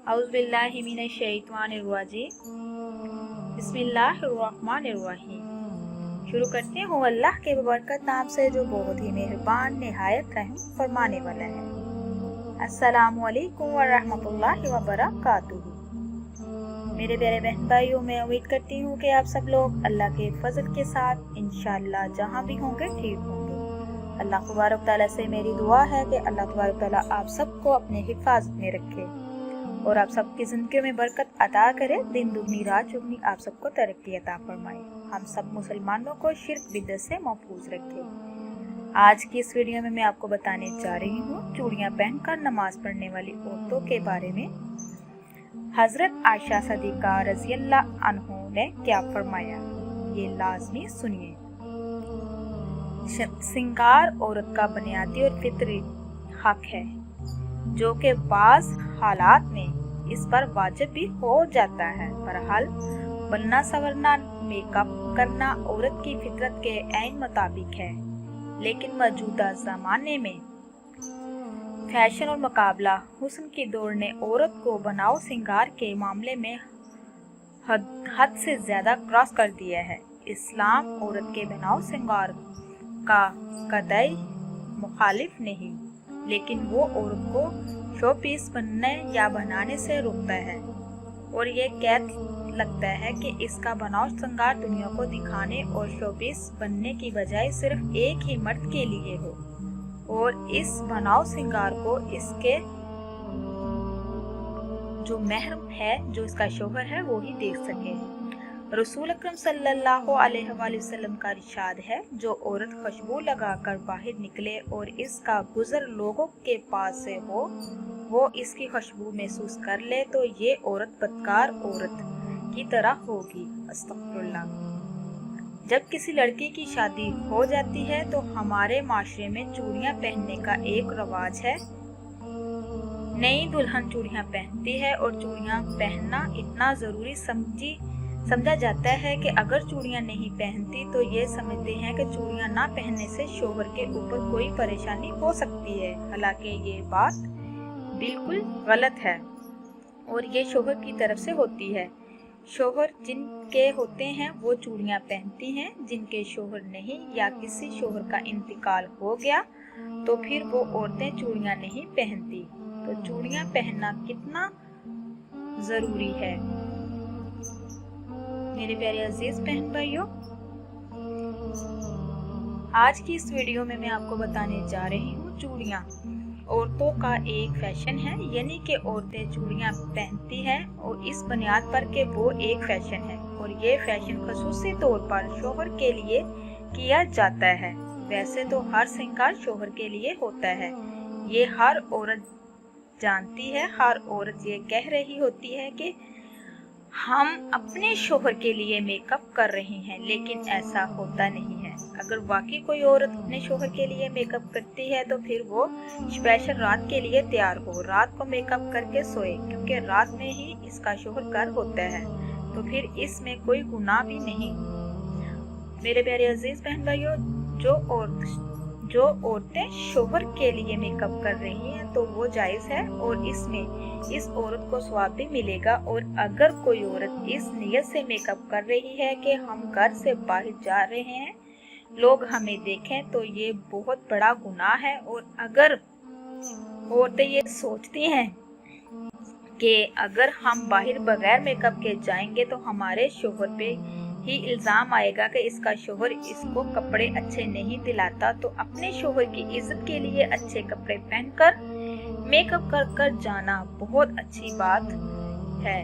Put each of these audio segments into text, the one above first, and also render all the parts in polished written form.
औज़ुबिल्लाहि मिनश्शैतानिर्रजीम बिस्मिल्लाहिर्रहमानिर्रहीम। शुरू करते हूँ अल्लाह के बरकत नाम से जो बहुत ही मेहरबान निहायत रहम फरमाने वाला है। अस्सलामु अलैकुम व रहमतुल्लाहि व बरकातुहू। मेरे प्यारे बहन भाइयों, मैं उम्मीद करती हूँ कि आप सब लोग अल्लाह के फजल के साथ इंशाअल्लाह जहाँ भी होंगे ठीक होंगे। अल्लाह तबारक तआला से मेरी दुआ है कि अल्लाह तबारक तआला आप सबको अपने हिफाजत में रखे और आप सबकी ज़िंदगी में बरकत अता करे, दिन दुगनी रात चुगनी आप सबको तरक्की अता फरमाए, हम सब मुसलमानों को शिर्क बिदअत से महफूज रखे। आज की इस वीडियो में मैं आपको बताने जा रही हूँ चूड़ियाँ पहनकर नमाज पढ़ने वाली औरतों के बारे में। हजरत आयशा सदीका रज़ियल्लाहु अन्हा ने क्या फरमाया, ये लाजमी सुनिए। श्रृंगार औरत का बुनियादी और फितरी हक है, जो कि बाज़ हालात में इस पर वाजिब भी हो जाता है। बहरहाल बनना संवरना मेकअप करना औरत की फितरत के ऐन मुताबिक है, लेकिन मौजूदा ज़माने में फैशन और मुकाबला हुस्न की दौड़ ने औरत को बनाव श्रृंगार के मामले में हद से ज़्यादा क्रॉस कर दिया है। इस्लाम औरत के बनाव श्रृंगार का कतई मुखालिफ नहीं, लेकिन वो औरत को शो पीस बनने या बनाने से रोकता है और ये कह लगता है कि इसका बनाव श्रृंगार दुनिया को दिखाने और शो पीस बनने की बजाय सिर्फ एक ही मर्द के लिए हो और इस बनाव श्रृंगार को इसके जो महरम है, जो इसका शोहर है, वो ही देख सके। रसूल अकरम सल्लल्लाहु अलैहि वसल्लम का इरशाद है, जो औरत खुशबू लगाकर बाहर निकले और इसका गुजर लोगों के पास से हो, वो इसकी खुशबू महसूस कर ले, तो ये औरत बदकार औरत की तरह होगी। अस्तगफिरुल्लाह। जब किसी लड़की की शादी हो जाती है तो हमारे माशरे में चूड़ियाँ पहनने का एक रवाज है। नई दुल्हन चूड़ियाँ पहनती है और चूड़ियाँ पहनना इतना ज़रूरी समझा जाता है कि अगर चूड़ियाँ नहीं पहनती तो ये समझते हैं कि चूड़ियाँ ना पहनने से शोहर के ऊपर कोई परेशानी हो सकती है। हालांकि ये बात बिल्कुल गलत है और ये शोहर की तरफ से होती है। शोहर जिनके होते हैं वो चूड़ियाँ पहनती हैं, जिनके शोहर नहीं या किसी शोहर का इंतकाल हो गया तो फिर वो औरतें चूड़ियाँ नहीं पहनती। तो चूड़ियाँ पहनना कितना ज़रूरी है मेरे प्यारे अजीज बहन भाइयों। आज की इस वीडियो में मैं आपको बताने जा रही हूँ चूड़ियाँ औरतों का एक फैशन है, यानी कि औरतें चूड़ियाँ पहनती हैं और इस बुनियाद पर कि वो एक फैशन है और ये फैशन खसूसी तौर पर शोहर के लिए किया जाता है। वैसे तो हर श्रृंगार शोहर के लिए होता है, ये हर औरत जानती है। हर औरत ये कह रही होती है कि हम अपने शोहर के लिए मेकअप कर रहे हैं, लेकिन ऐसा होता नहीं है। अगर वाकई कोई औरत अपने शोहर के लिए मेकअप करती है तो फिर वो स्पेशल रात के लिए तैयार हो, रात को मेकअप करके सोए, क्योंकि रात में ही इसका शोहर घर होता है, तो फिर इसमें कोई गुनाह भी नहीं। मेरे प्यारे अजीज बहन भाइयों, जो औरतें शोहर के लिए मेकअप कर रही हैं तो वो जायज़ है और इसमें इस औरत को स्वाब भी मिलेगा। और अगर कोई औरत इस नियत से मेकअप कर रही है कि हम घर से बाहर जा रहे हैं, लोग हमें देखें, तो ये बहुत बड़ा गुनाह है। और अगर औरतें ये सोचती हैं कि अगर हम बाहर बगैर मेकअप के जाएंगे तो हमारे शोहर पे ही इल्ज़ाम आएगा कि इसका शोहर इसको कपड़े अच्छे नहीं दिलाता, तो अपने शोहर की इज्जत के लिए अच्छे कपड़े पहनकर मेकअप कर जाना बहुत अच्छी बात है,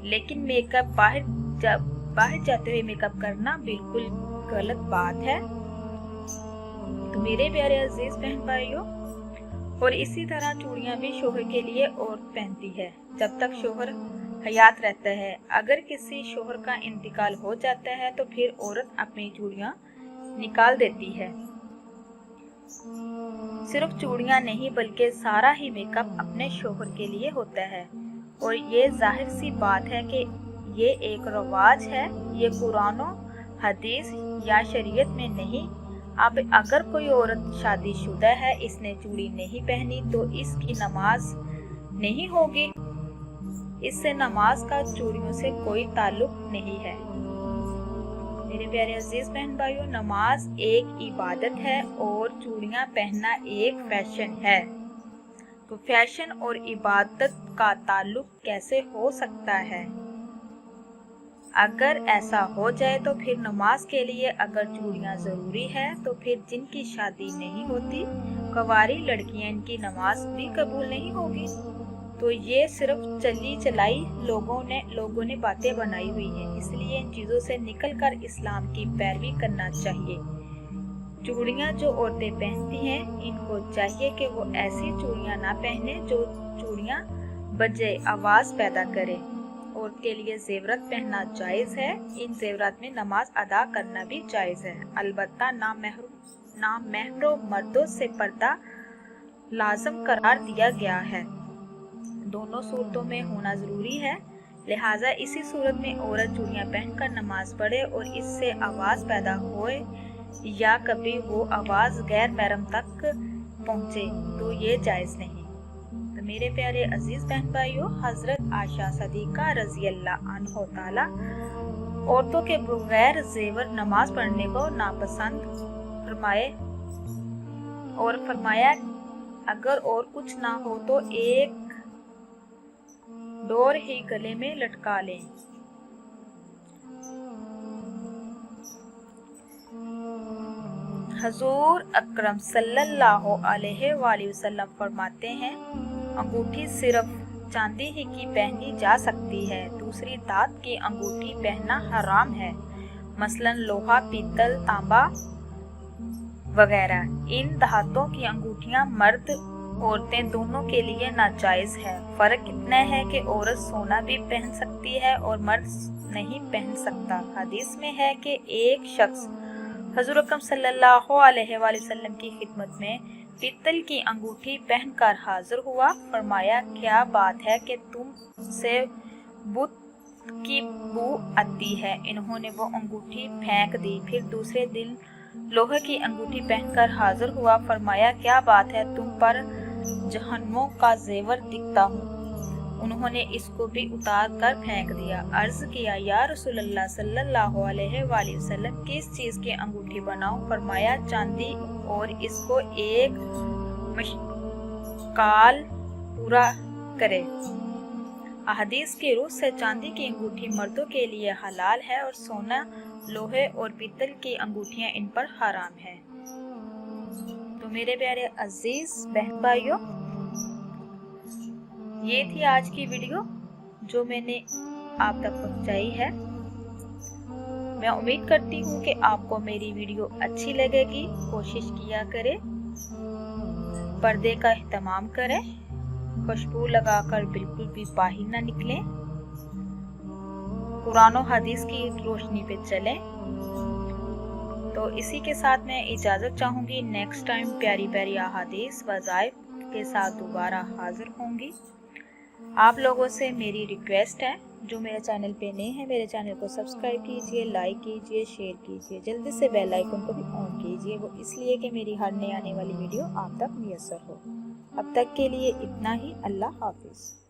लेकिन मेकअप बाहर जाते हुए मेकअप करना बिल्कुल गलत बात है। तो मेरे प्यारे अजीज बहन भाइयों, और इसी तरह चूड़ियाँ भी शोहर के लिए औरत पहनती है जब तक शोहर हयात रहता है। अगर किसी शोहर का इंतकाल हो जाता है तो फिर औरत अपनी चूड़ियाँ निकाल देती है। सिर्फ चूड़ियाँ नहीं बल्कि सारा ही मेकअप अपने शोहर के लिए होता है और ये जाहिर सी बात है कि ये एक रवाज है, ये कुरान हदीस या शरीयत में नहीं। अब अगर कोई औरत शादीशुदा है, इसने चूड़ी नहीं पहनी तो इसकी नमाज नहीं होगी। اس سے نماز کا چوڑیوں سے کوئی تعلق نہیں ہے۔ میرے پیارے عزیز بہن بھائیوں، نماز ایک عبادت ہے اور چوڑیاں پہننا ایک فیشن ہے۔ تو فیشن اور عبادت کا تعلق کیسے ہو سکتا ہے؟ اگر ایسا ہو جائے تو پھر نماز کے لیے اگر چوڑیاں ضروری ہے تو پھر جن کی شادی نہیں ہوتی کنواری لڑکیاں، ان کی نماز بھی قبول نہیں ہوگی۔ تو یہ صرف چلی چلائی لوگوں نے باتیں بنائی ہوئی ہیں، اس لیے ان چیزوں سے نکل کر اسلام کی پیروی کرنا چاہیے۔ چوڑیاں جو عورتیں پہنتی ہیں ان کو چاہیے کہ وہ ایسی چوڑیاں نہ پہنے جو چوڑیاں بجے آواز پیدا کرے۔ عورت کے لیے زیورات پہننا جائز ہے، ان زیورات میں نماز ادا کرنا بھی جائز ہے، البتہ نامحرم مردوں سے پردہ لازم قرار دیا گیا ہے۔ دونوں صورتوں میں ہونا ضروری ہے، لہٰذا اسی صورت میں عورت چوڑیاں پہن کر نماز پڑھے اور اس سے آواز پیدا ہوئے یا کبھی وہ آواز غیر محرم تک پہنچے تو یہ جائز نہیں۔ تو میرے پیارے عزیز بہن بھائیوں، حضرت عائشہ صدیقہ رضی اللہ عنہ تعالی عورتوں کے بغیر زیور نماز پڑھنے کو ناپسند فرمایا اگر اور کچھ نہ ہو تو ایک ڈور ہی گلے میں لٹکا لیں۔ حضور اکرم صلی اللہ علیہ وآلہ وسلم فرماتے ہیں، انگوٹھی صرف چاندی ہی کی پہنی جا سکتی ہے، دوسری دھات کی انگوٹھی پہننا حرام ہے، مثلا لوہا، پیتل، تانبا وغیرہ۔ ان دھاتوں کی انگوٹھیاں مرد عورتیں دونوں کے لیے ناجائز ہے۔ فرق اتنا ہے کہ عورت سونا بھی پہن سکتی ہے اور مرد نہیں پہن سکتا۔ حدیث میں ہے کہ ایک شخص حضور اکرم صلی اللہ علیہ وآلہ وسلم کی خدمت میں پیتل کی انگوٹھی پہن کر حاضر ہوا، فرمایا کیا بات ہے کہ تم سے بت کی بو آتی ہے؟ انہوں نے وہ انگوٹھی پھینک دی۔ پھر دوسرے دن لوہے کی انگوٹھی پہن کر حاضر ہوا، فرمایا کیا بات ہے، تم پر جہنموں کا زیور دکھتا ہوں؟ انہوں نے اس کو بھی اتار کر پھینک دیا۔ عرض کیا یا رسول اللہ صلی اللہ علیہ وآلہ وسلم، کس چیز کی انگوٹھی بناؤں؟ فرمایا چاندی، اور اس کو ایک مشکال پورا کرے۔ احادیث کی روح سے چاندی کی انگوٹھی مردوں کے لیے حلال ہے اور سونا، لوہے اور پیتل کی انگوٹھیاں ان پر حرام ہے۔ تو میرے پیارے عزیز بہن بھائیوں، یہ تھی آج کی ویڈیو جو میں نے آپ تک پہنچائی ہے۔ میں امید کرتی ہوں کہ آپ کو میری ویڈیو اچھی لگے گی۔ کوشش کیا کریں پردے کا اہتمام کریں، خوشبو لگا کر بالکل بھی باہر نہ نکلیں، قرآن و حدیث کی روشنی پہ چلیں۔ تو اسی کے ساتھ میں اجازت چاہوں گی، نیکسٹ ٹائم پیاری پیاری احادیث وظائف کے ساتھ دوبارہ حاضر ہوں گی۔ آپ لوگوں سے میری ریکویسٹ ہے، جو میرے چینل پہ نئے ہیں میرے چینل کو سبسکرائب کیجئے، لائک کیجئے، شیئر کیجئے، جلدی سے بیل آئیکن کو بھی آن کیجئے، وہ اس لیے کہ میری ہر نئی آنے والی ویڈیو آپ تک میسر ہو۔ اب تک کے لیے اتنا ہی، اللہ حافظ۔